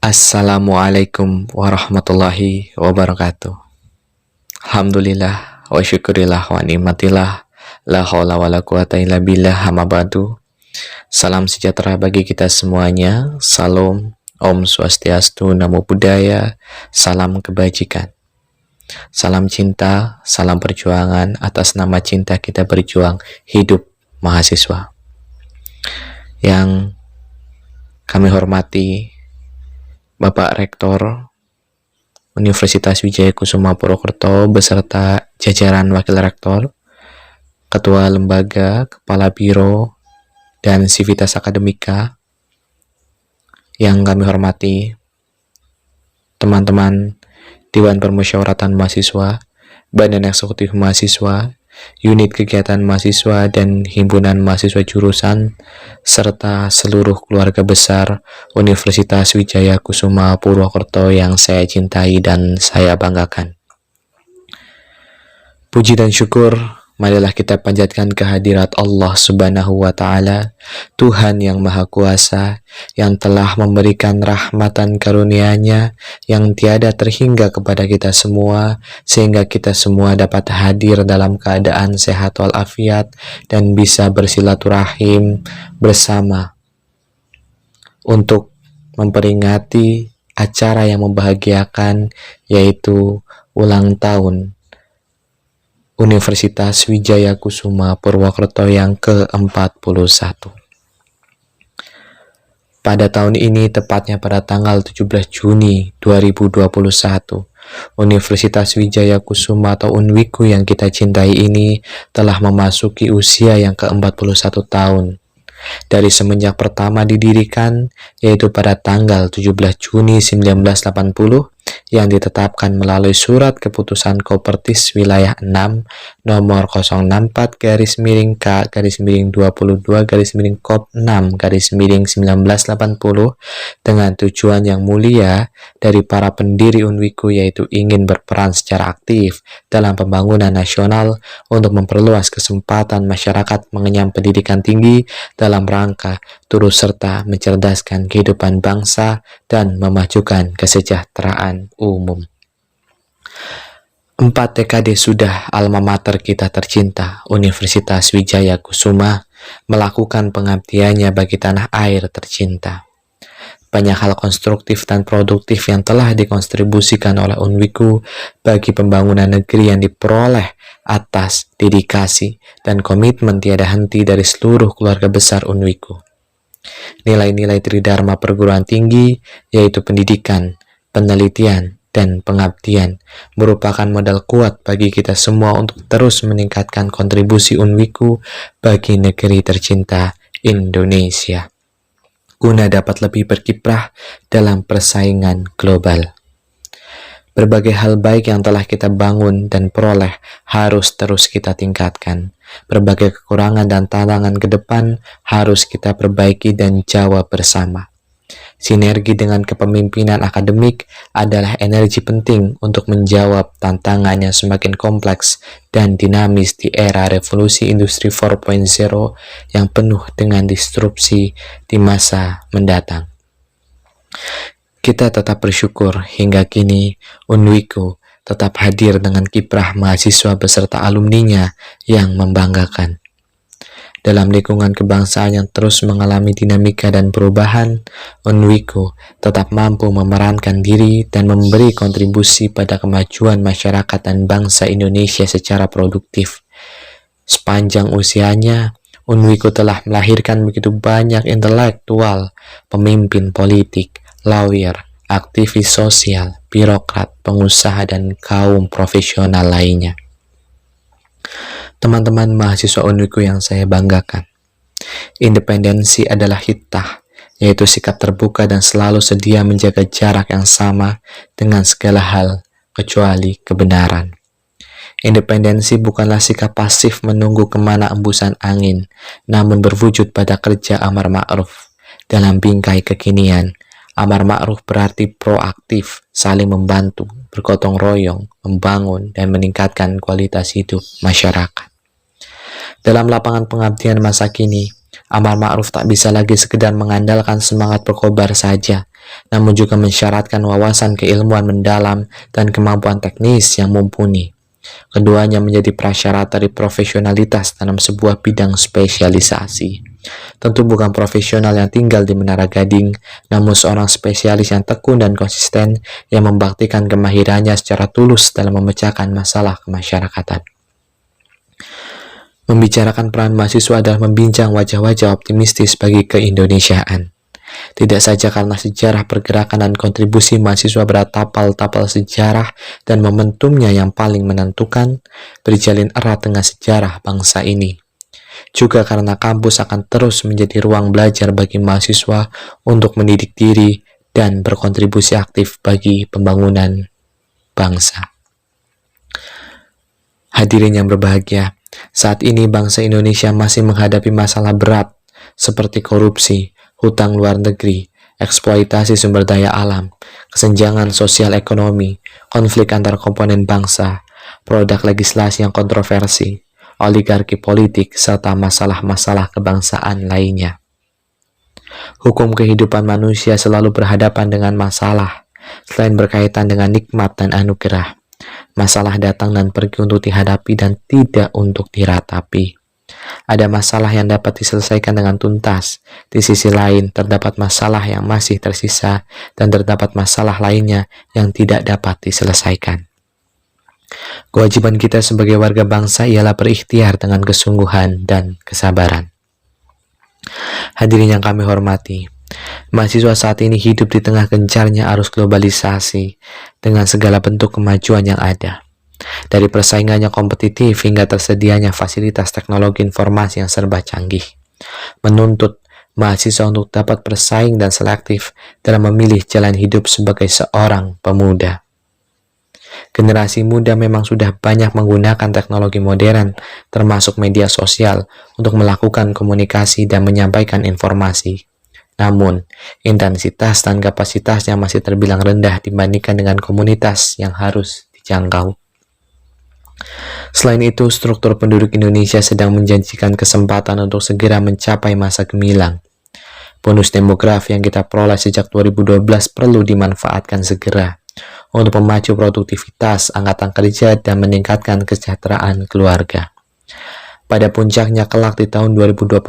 Assalamualaikum warahmatullahi wabarakatuh. Alhamdulillah wa syukurillah wa ni'matillah. La haula wa la quwata illa billah, amma ba'du. Salam sejahtera bagi kita semuanya. Salam, Om Swastiastu, Namo Buddhaya. Salam kebajikan. Salam cinta, salam perjuangan. Atas nama cinta kita berjuang hidup mahasiswa. Yang kami hormati Bapak Rektor Universitas Wijaya Kusuma Purwokerto beserta jajaran Wakil Rektor, Ketua Lembaga, Kepala Biro, dan Sivitas Akademika. Yang kami hormati teman-teman Dewan Permusyawaratan Mahasiswa, Badan Eksekutif Mahasiswa, Unit Kegiatan Mahasiswa dan Himpunan Mahasiswa Jurusan, serta seluruh keluarga besar Universitas Wijaya Kusuma Purwokerto yang saya cintai dan saya banggakan. Puji dan syukur marilah kita panjatkan kehadirat Allah Subhanahu wa Ta'ala, Tuhan yang Maha Kuasa, yang telah memberikan rahmatan karunia-Nya yang tiada terhingga kepada kita semua, sehingga kita semua dapat hadir dalam keadaan sehat walafiat dan bisa bersilaturahim bersama untuk memperingati acara yang membahagiakan, yaitu ulang tahun Universitas Wijaya Kusuma Purwokerto yang ke-41. Pada tahun ini, tepatnya pada tanggal 17 Juni 2021, Universitas Wijaya Kusuma atau UNWIKU yang kita cintai ini telah memasuki usia yang ke-41 tahun. Dari semenjak pertama didirikan, yaitu pada tanggal 17 Juni 1980, yang ditetapkan melalui Surat Keputusan Kopertis Wilayah 6 nomor 064-K-22-Kop-6-1980 dengan tujuan yang mulia dari para pendiri UNWIKU, yaitu ingin berperan secara aktif dalam pembangunan nasional untuk memperluas kesempatan masyarakat mengenyam pendidikan tinggi dalam rangka turut serta mencerdaskan kehidupan bangsa dan memajukan kesejahteraan umum. 4 dekade sudah alma mater kita tercinta, Universitas Wijaya Kusuma, melakukan pengabdiannya bagi tanah air tercinta. Banyak hal konstruktif dan produktif yang telah dikontribusikan oleh UNWIKU bagi pembangunan negeri yang diperoleh atas dedikasi dan komitmen tiada henti dari seluruh keluarga besar UNWIKU. Nilai-nilai Tridharma perguruan tinggi, yaitu pendidikan, penelitian, dan pengabdian, merupakan modal kuat bagi kita semua untuk terus meningkatkan kontribusi UNWIKU bagi negeri tercinta Indonesia, guna dapat lebih berkiprah dalam persaingan global. Berbagai hal baik yang telah kita bangun dan peroleh harus terus kita tingkatkan. Berbagai kekurangan dan tantangan ke depan harus kita perbaiki dan jawab bersama. Sinergi dengan kepemimpinan akademik adalah energi penting untuk menjawab tantangan yang semakin kompleks dan dinamis di era revolusi industri 4.0 yang penuh dengan disrupsi di masa mendatang. Kita tetap bersyukur hingga kini UNWIKU tetap hadir dengan kiprah mahasiswa beserta alumninya yang membanggakan. Dalam lingkungan kebangsaan yang terus mengalami dinamika dan perubahan, UNWIKU tetap mampu memerankan diri dan memberi kontribusi pada kemajuan masyarakat dan bangsa Indonesia secara produktif. Sepanjang usianya, UNWIKU telah melahirkan begitu banyak intelektual, pemimpin politik, lawyer, aktivis sosial, birokrat, pengusaha, dan kaum profesional lainnya. Teman-teman mahasiswa UNWIKU yang saya banggakan, independensi adalah hittah, yaitu sikap terbuka dan selalu sedia menjaga jarak yang sama dengan segala hal kecuali kebenaran. Independensi bukanlah sikap pasif menunggu kemana embusan angin, namun berwujud pada kerja amar ma'ruf. Dalam bingkai kekinian, amar ma'ruf berarti proaktif, saling membantu, bergotong royong, membangun, dan meningkatkan kualitas hidup masyarakat. Dalam lapangan pengabdian masa kini, Amar ma'ruf tak bisa lagi sekedar mengandalkan semangat berkobar saja, namun juga mensyaratkan wawasan keilmuan mendalam dan kemampuan teknis yang mumpuni. Keduanya menjadi prasyarat dari profesionalitas dalam sebuah bidang spesialisasi. Tentu bukan profesional yang tinggal di Menara Gading, namun seorang spesialis yang tekun dan konsisten yang membaktikan kemahirannya secara tulus dalam memecahkan masalah kemasyarakatan. Membicarakan peran mahasiswa adalah membincang wajah-wajah optimistis bagi keindonesiaan. Tidak saja karena sejarah pergerakan dan kontribusi mahasiswa bertapal-tapal sejarah dan momentumnya yang paling menentukan, berjalin erat dengan sejarah bangsa ini. Juga karena kampus akan terus menjadi ruang belajar bagi mahasiswa untuk mendidik diri dan berkontribusi aktif bagi pembangunan bangsa. Hadirin yang berbahagia, saat ini bangsa Indonesia masih menghadapi masalah berat seperti korupsi, hutang luar negeri, eksploitasi sumber daya alam, kesenjangan sosial ekonomi, konflik antar komponen bangsa, produk legislasi yang kontroversi, oligarki politik, serta masalah-masalah kebangsaan lainnya. Hukum kehidupan manusia selalu berhadapan dengan masalah, selain berkaitan dengan nikmat dan anugerah. Masalah datang dan pergi untuk dihadapi dan tidak untuk diratapi. Ada masalah yang dapat diselesaikan dengan tuntas. Di sisi lain, terdapat masalah yang masih tersisa dan terdapat masalah lainnya yang tidak dapat diselesaikan. Kewajiban kita sebagai warga bangsa ialah berikhtiar dengan kesungguhan dan kesabaran. Hadirin yang kami hormati, mahasiswa saat ini hidup di tengah gencarnya arus globalisasi dengan segala bentuk kemajuan yang ada. Dari persaingannya kompetitif hingga tersedianya fasilitas teknologi informasi yang serba canggih, menuntut mahasiswa untuk dapat bersaing dan selektif dalam memilih jalan hidup sebagai seorang pemuda. Generasi muda memang sudah banyak menggunakan teknologi modern, termasuk media sosial, untuk melakukan komunikasi dan menyampaikan informasi. Namun, intensitas dan kapasitasnya masih terbilang rendah dibandingkan dengan komunitas yang harus dijangkau. Selain itu, struktur penduduk Indonesia sedang menjanjikan kesempatan untuk segera mencapai masa gemilang. Bonus demografi yang kita peroleh sejak 2012 perlu dimanfaatkan segera untuk memacu produktivitas angkatan kerja dan meningkatkan kesejahteraan keluarga. Pada puncaknya kelak di tahun 2028,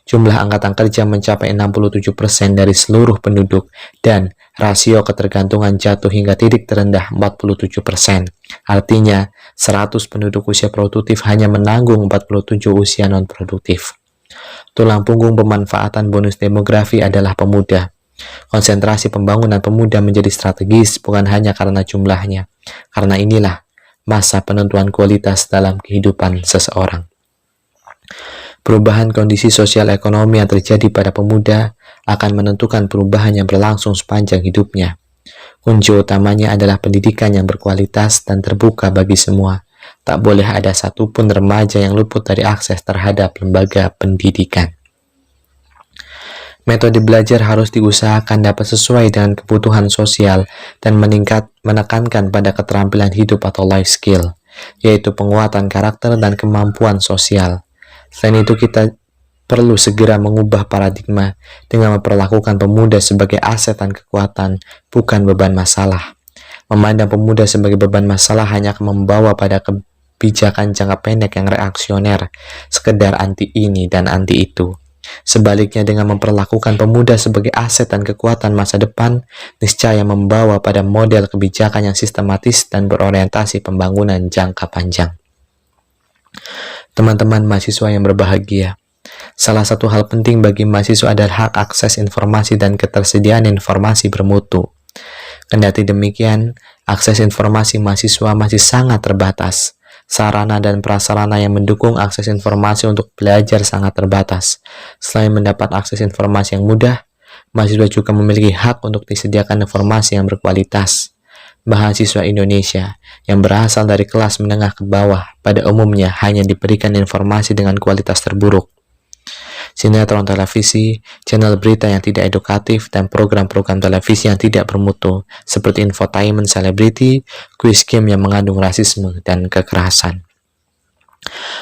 jumlah angkatan kerja mencapai 67% dari seluruh penduduk dan rasio ketergantungan jatuh hingga titik terendah 47%. Artinya, 100 penduduk usia produktif hanya menanggung 47 usia non-produktif. Tulang punggung pemanfaatan bonus demografi adalah pemuda. Konsentrasi pembangunan pemuda menjadi strategis bukan hanya karena jumlahnya, karena inilah masa penentuan kualitas dalam kehidupan seseorang. Perubahan kondisi sosial ekonomi yang terjadi pada pemuda akan menentukan perubahan yang berlangsung sepanjang hidupnya. Kunci utamanya adalah pendidikan yang berkualitas dan terbuka bagi semua. Tak boleh ada satupun remaja yang luput dari akses terhadap lembaga pendidikan. Metode belajar harus diusahakan dapat sesuai dengan kebutuhan sosial dan menekankan pada keterampilan hidup atau life skill, yaitu penguatan karakter dan kemampuan sosial. Selain itu, kita perlu segera mengubah paradigma dengan memperlakukan pemuda sebagai aset dan kekuatan, bukan beban masalah. Memandang pemuda sebagai beban masalah hanya akan membawa pada kebijakan jangka pendek yang reaksioner, sekedar anti ini dan anti itu. Sebaliknya, dengan memperlakukan pemuda sebagai aset dan kekuatan masa depan, niscaya membawa pada model kebijakan yang sistematis dan berorientasi pembangunan jangka panjang. Teman-teman mahasiswa yang berbahagia, salah satu hal penting bagi mahasiswa adalah hak akses informasi dan ketersediaan informasi bermutu. Kendati demikian, akses informasi mahasiswa masih sangat terbatas. Sarana dan prasarana yang mendukung akses informasi untuk belajar sangat terbatas. Selain mendapat akses informasi yang mudah, mahasiswa juga memiliki hak untuk disediakan informasi yang berkualitas. Mahasiswa Indonesia yang berasal dari kelas menengah ke bawah pada umumnya hanya diberikan informasi dengan kualitas terburuk. Sinetron televisi, channel berita yang tidak edukatif, dan program-program televisi yang tidak bermutu, seperti infotainment selebriti, quiz game yang mengandung rasisme dan kekerasan.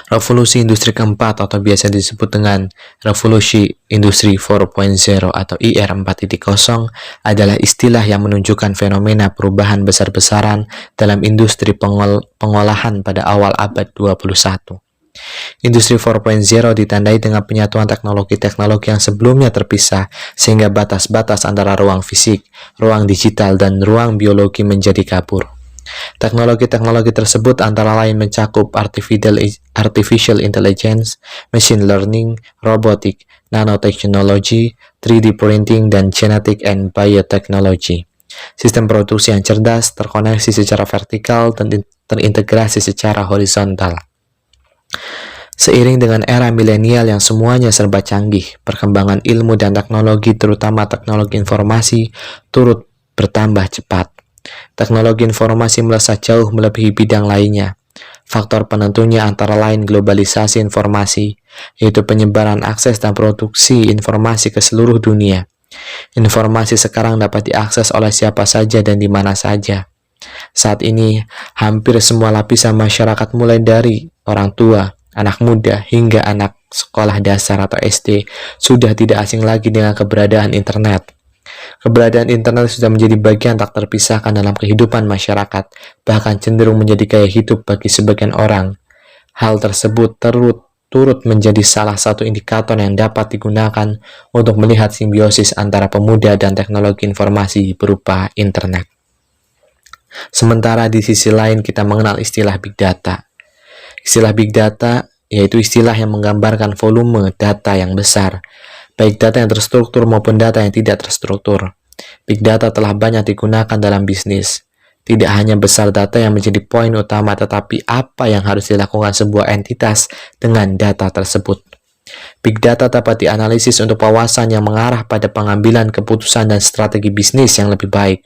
Revolusi industri keempat atau biasa disebut dengan Revolusi Industri 4.0 atau IR 4.0 adalah istilah yang menunjukkan fenomena perubahan besar-besaran dalam industri pengolahan pada awal abad 21. Industri 4.0 ditandai dengan penyatuan teknologi-teknologi yang sebelumnya terpisah sehingga batas-batas antara ruang fisik, ruang digital, dan ruang biologi menjadi kabur. Teknologi-teknologi tersebut antara lain mencakup artificial intelligence, machine learning, robotik, nanotechnology, 3D printing, dan genetic and biotechnology. Sistem produksi yang cerdas, terkoneksi secara vertikal, dan terintegrasi secara horizontal. Seiring dengan era milenial yang semuanya serba canggih, perkembangan ilmu dan teknologi, terutama teknologi informasi, turut bertambah cepat. Teknologi informasi melesat jauh melebihi bidang lainnya. Faktor penentunya antara lain globalisasi informasi, yaitu penyebaran akses dan produksi informasi ke seluruh dunia. Informasi sekarang dapat diakses oleh siapa saja dan di mana saja. Saat ini, hampir semua lapisan masyarakat mulai dari orang tua, anak muda, hingga anak sekolah dasar atau SD sudah tidak asing lagi dengan keberadaan internet. Keberadaan internet sudah menjadi bagian tak terpisahkan dalam kehidupan masyarakat, bahkan cenderung menjadi gaya hidup bagi sebagian orang. Hal tersebut turut menjadi salah satu indikator yang dapat digunakan untuk melihat simbiosis antara pemuda dan teknologi informasi berupa internet. Sementara di sisi lain kita mengenal istilah Big Data. Istilah Big Data yaitu istilah yang menggambarkan volume data yang besar, baik data yang terstruktur maupun data yang tidak terstruktur. Big Data telah banyak digunakan dalam bisnis. Tidak hanya besar data yang menjadi poin utama, tetapi apa yang harus dilakukan sebuah entitas dengan data tersebut. Big Data dapat dianalisis untuk wawasan yang mengarah pada pengambilan keputusan dan strategi bisnis yang lebih baik.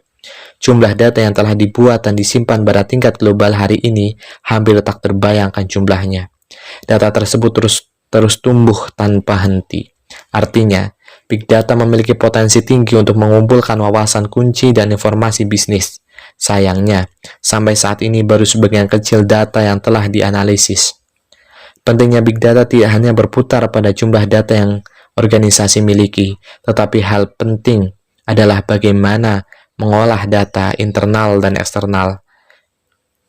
Jumlah data yang telah dibuat dan disimpan pada tingkat global hari ini hampir tak terbayangkan jumlahnya. Data tersebut terus tumbuh tanpa henti. Artinya, Big Data memiliki potensi tinggi untuk mengumpulkan wawasan kunci dan informasi bisnis. Sayangnya, sampai saat ini baru sebagian kecil data yang telah dianalisis. Pentingnya Big Data tidak hanya berputar pada jumlah data yang organisasi miliki, tetapi hal penting adalah bagaimana mengolah data internal dan eksternal.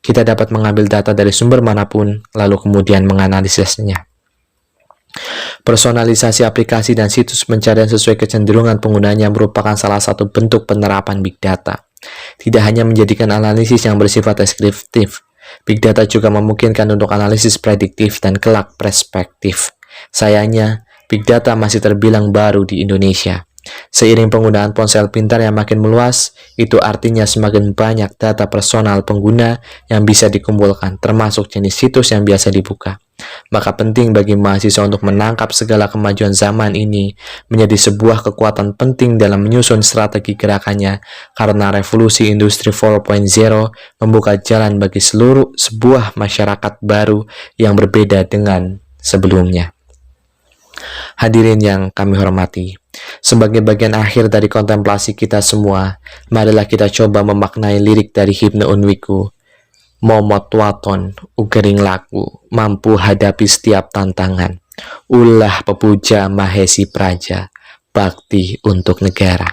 Kita dapat mengambil data dari sumber manapun, lalu kemudian menganalisisnya. Personalisasi aplikasi dan situs pencarian sesuai kecenderungan penggunanya merupakan salah satu bentuk penerapan Big Data. Tidak hanya menjadikan analisis yang bersifat deskriptif, Big Data juga memungkinkan untuk analisis prediktif dan kelak perspektif. Sayangnya, Big Data masih terbilang baru di Indonesia. Seiring penggunaan ponsel pintar yang makin meluas, itu artinya semakin banyak data personal pengguna yang bisa dikumpulkan, termasuk jenis situs yang biasa dibuka. Maka penting bagi mahasiswa untuk menangkap segala kemajuan zaman ini menjadi sebuah kekuatan penting dalam menyusun strategi gerakannya, karena revolusi industri 4.0 membuka jalan bagi sebuah masyarakat baru yang berbeda dengan sebelumnya. Hadirin yang kami hormati, sebagai bagian akhir dari kontemplasi kita semua, marilah kita coba memaknai lirik dari himne Unwiku. Momot waton, ugering laku, mampu hadapi setiap tantangan. Ulah pepuja mahesi praja, bakti untuk negara.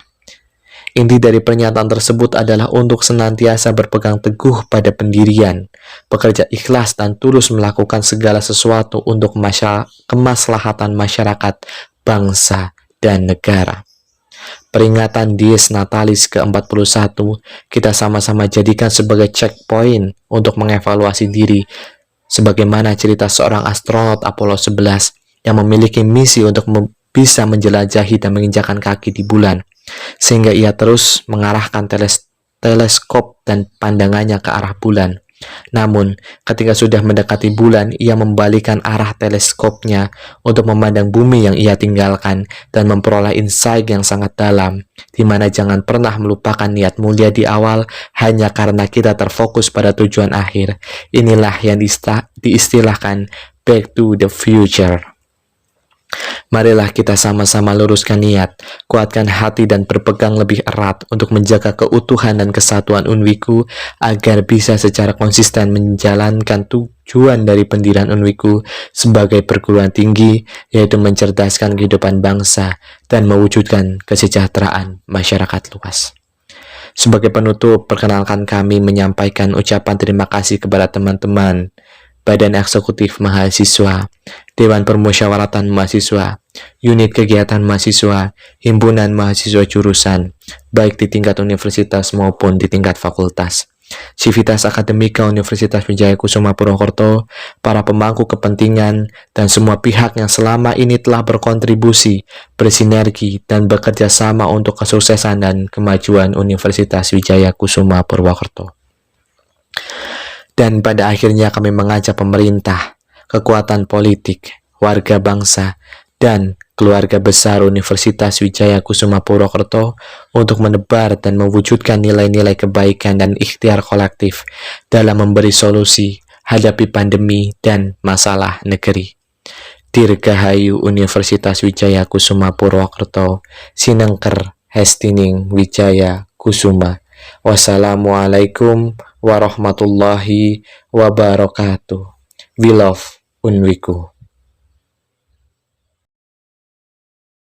Inti dari pernyataan tersebut adalah untuk senantiasa berpegang teguh pada pendirian, bekerja ikhlas dan tulus melakukan segala sesuatu untuk kemaslahatan masyarakat, bangsa, dan negara. Peringatan Dies Natalis ke-41 kita sama-sama jadikan sebagai checkpoint untuk mengevaluasi diri, sebagaimana cerita seorang astronot Apollo 11 yang memiliki misi untuk bisa menjelajahi dan menginjakan kaki di bulan, sehingga ia terus mengarahkan teleskop dan pandangannya ke arah bulan. Namun, ketika sudah mendekati bulan, ia membalikan arah teleskopnya untuk memandang bumi yang ia tinggalkan dan memperoleh insight yang sangat dalam, di mana jangan pernah melupakan niat mulia di awal hanya karena kita terfokus pada tujuan akhir. Inilah yang diistilahkan back to the future. Marilah kita sama-sama luruskan niat, kuatkan hati dan berpegang lebih erat untuk menjaga keutuhan dan kesatuan Unwiku agar bisa secara konsisten menjalankan tujuan dari pendirian Unwiku sebagai perguruan tinggi, yaitu mencerdaskan kehidupan bangsa dan mewujudkan kesejahteraan masyarakat luas. Sebagai penutup, perkenalkan kami menyampaikan ucapan terima kasih kepada teman-teman Badan Eksekutif Mahasiswa, Dewan Permusyawaratan Mahasiswa, Unit Kegiatan Mahasiswa, Himpunan Mahasiswa Jurusan, baik di tingkat universitas maupun di tingkat fakultas, Sivitas Akademika Universitas Wijaya Kusuma Purwokerto, para pemangku kepentingan, dan semua pihak yang selama ini telah berkontribusi, bersinergi, dan bekerja sama untuk kesuksesan dan kemajuan Universitas Wijaya Kusuma Purwokerto. Dan pada akhirnya kami mengajak pemerintah, kekuatan politik, warga bangsa, dan keluarga besar Universitas Wijaya Kusuma Purwokerto untuk menebar dan mewujudkan nilai-nilai kebaikan dan ikhtiar kolektif dalam memberi solusi hadapi pandemi dan masalah negeri. Dirgahayu Universitas Wijaya Kusuma Purwokerto, Sinengker Hestining Wijaya Kusuma. Wassalamualaikum warahmatullahi wabarakatuh. We love Unwiku.